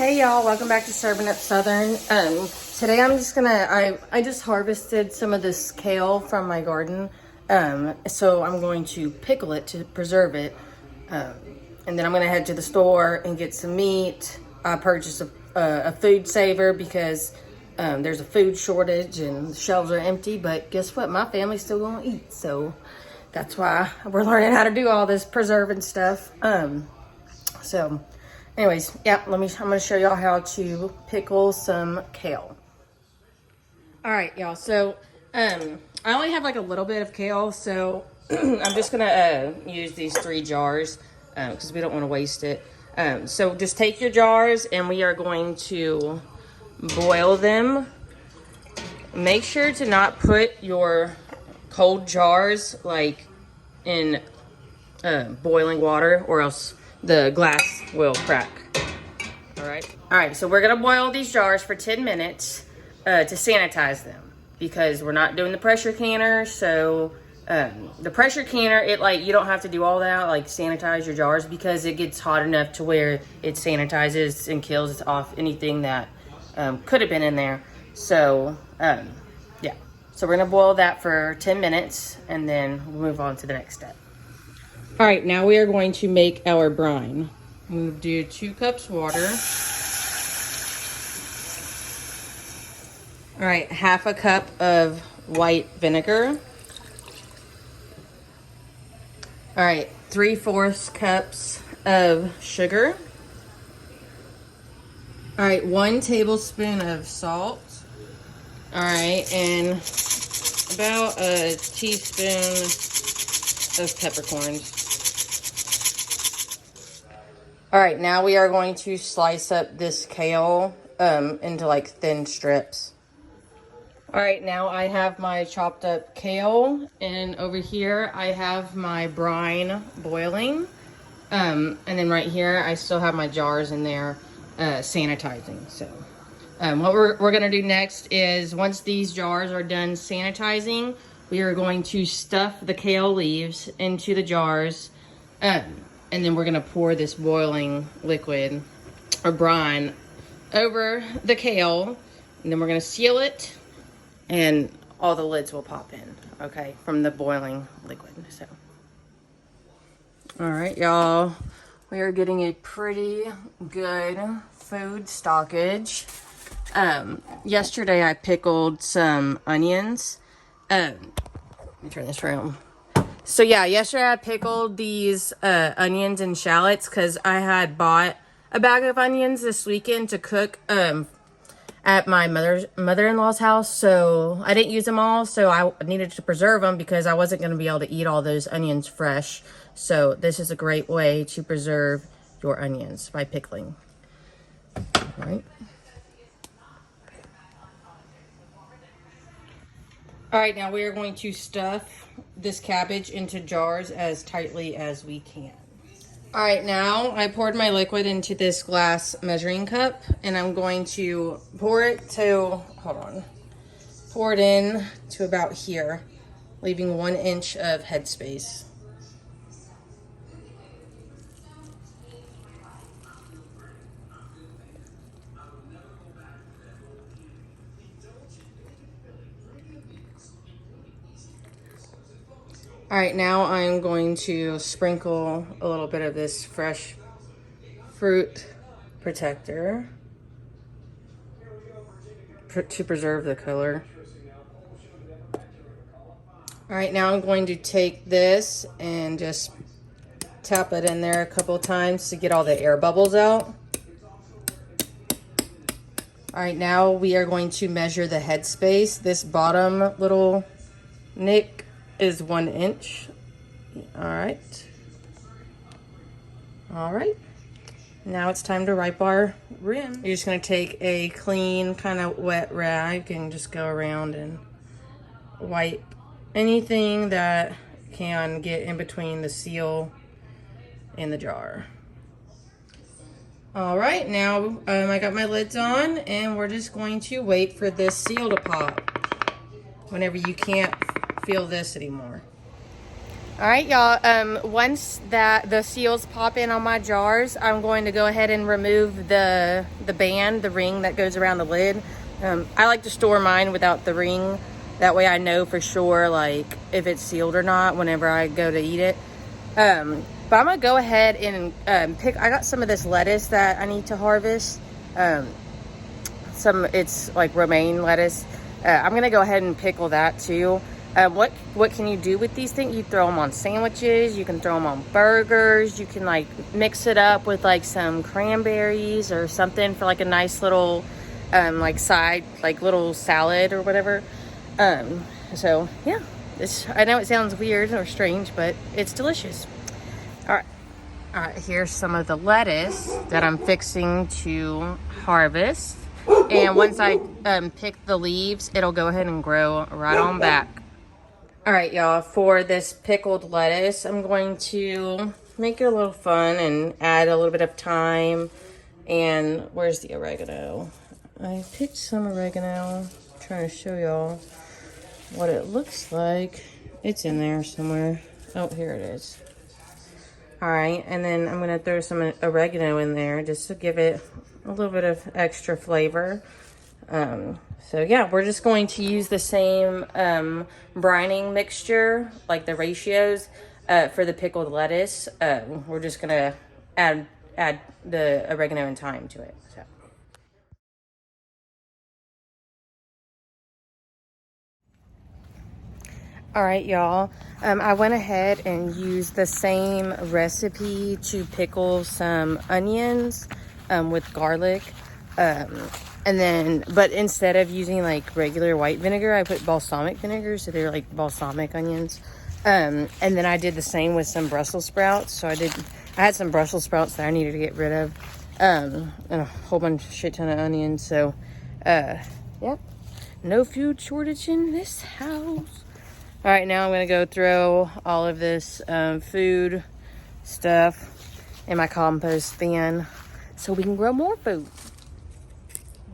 Hey y'all, welcome back to Serving Up Southern. Today I'm just gonna, I just harvested some of this kale from my garden. So I'm going to pickle it to preserve it. And then I'm gonna head to the store and get some meat. I purchased a food saver because there's a food shortage and the shelves are empty, but guess what? My family's still gonna eat. So that's why we're learning how to do all this preserving stuff. Anyways, yeah, I'm gonna show y'all how to pickle some kale. All right, y'all, so I only have like a little bit of kale, so I'm just gonna use these 3 jars because we don't want to waste it. So just take your jars and we are going to boil them. Make sure to not put your cold jars like in boiling water, or else the glass will crack. All right, so we're gonna boil these jars for 10 minutes to sanitize them, because we're not doing the pressure canner. So the pressure canner, you don't have to do all that, like sanitize your jars, because it gets hot enough to where it sanitizes and kills off anything that could have been in there. So yeah, so we're gonna boil that for 10 minutes and then we'll move on to the next step. All right, now we are going to make our brine. We'll do 2 cups water. All right, 1/2 cup of white vinegar. All right, 3/4 cups of sugar. All right, 1 tablespoon of salt. All right, and about a teaspoon of peppercorns. All right, now we are going to slice up this kale into like thin strips. All right, now I have my chopped up kale, and over here I have my brine boiling. And then right here I still have my jars in there sanitizing. So what we're gonna do next is, once these jars are done sanitizing, we are going to stuff the kale leaves into the jars. And then we're gonna pour this boiling liquid or brine over the kale, and then we're gonna seal it, and all the lids will pop in, okay, from the boiling liquid. So, all right, y'all, we are getting a pretty good food stockage. Yesterday I pickled some onions. Let me turn this around. So yeah, yesterday I pickled these onions and shallots because I had bought a bag of onions this weekend to cook at my mother-in-law's house. So I didn't use them all, so I needed to preserve them because I wasn't going to be able to eat all those onions fresh. So this is a great way to preserve your onions, by pickling. All right. All right, now we are going to stuff this cabbage into jars as tightly as we can. All right, now I poured my liquid into this glass measuring cup, and I'm going to pour it in to about here, leaving 1 inch of headspace. All right, now I'm going to sprinkle a little bit of this fresh fruit protector to preserve the color. All right, now I'm going to take this and just tap it in there a couple of times to get all the air bubbles out. All right, now we are going to measure the headspace. This bottom little nick is 1 inch. All right. Now it's time to wipe our rim. You're just gonna take a clean, kind of wet rag and just go around and wipe anything that can get in between the seal and the jar. All right, now I got my lids on, and we're just going to wait for this seal to pop whenever you can't feel this anymore. All right, y'all. Once that the seals pop in on my jars, I'm going to go ahead and remove the band, the ring that goes around the lid. I like to store mine without the ring. That way I know for sure, like, if it's sealed or not whenever I go to eat it. But I'm gonna go ahead and I got some of this lettuce that I need to harvest. It's like romaine lettuce. I'm gonna go ahead and pickle that too. What can you do with these things? You throw them on sandwiches, you can throw them on burgers, you can like mix it up with like some cranberries or something for like a nice little like side, like little salad or whatever. So yeah, I know it sounds weird or strange, but it's delicious. All right, here's some of the lettuce that I'm fixing to harvest. And once I pick the leaves, it'll go ahead and grow right on back. All right, y'all, for this pickled lettuce, I'm going to make it a little fun and add a little bit of thyme. And where's the oregano? I picked some oregano. I'm trying to show y'all what it looks like. It's in there somewhere. Oh, here it is. All right, and then I'm gonna throw some oregano in there just to give it a little bit of extra flavor. So yeah, we're just going to use the same brining mixture, like the ratios, for the pickled lettuce. We're just gonna add the oregano and thyme to it. So. All right, y'all. I went ahead and used the same recipe to pickle some onions with garlic. But instead of using like regular white vinegar, I put balsamic vinegar, so they're like balsamic onions. And then I did the same with some Brussels sprouts. So I had some Brussels sprouts that I needed to get rid of, and a whole shit ton of onions. So, yep, no food shortage in this house. All right, now I'm gonna go throw all of this food stuff in my compost bin so we can grow more food.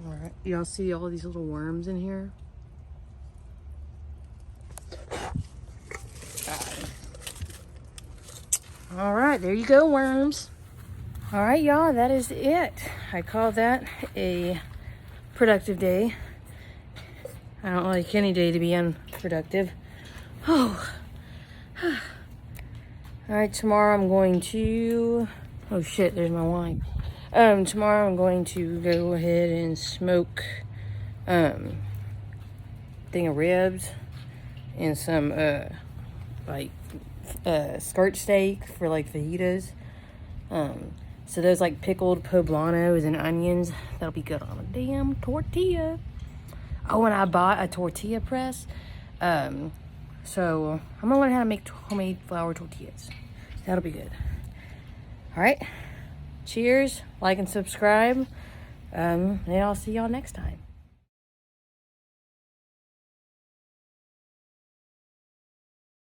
All right, y'all see all these little worms in here? All right, there you go, worms. All right, y'all, that is it. I call that a productive day. I don't like any day to be unproductive. Oh. All right, tomorrow I'm going to, oh shit, there's my wine. Tomorrow I'm going to go ahead and smoke thing of ribs and some skirt steak for like fajitas. So those like pickled poblanos and onions, that'll be good on a damn tortilla. Oh, and I bought a tortilla press. So I'm gonna learn how to make homemade flour tortillas. That'll be good. All right, cheers, like and subscribe, and I'll see y'all next time.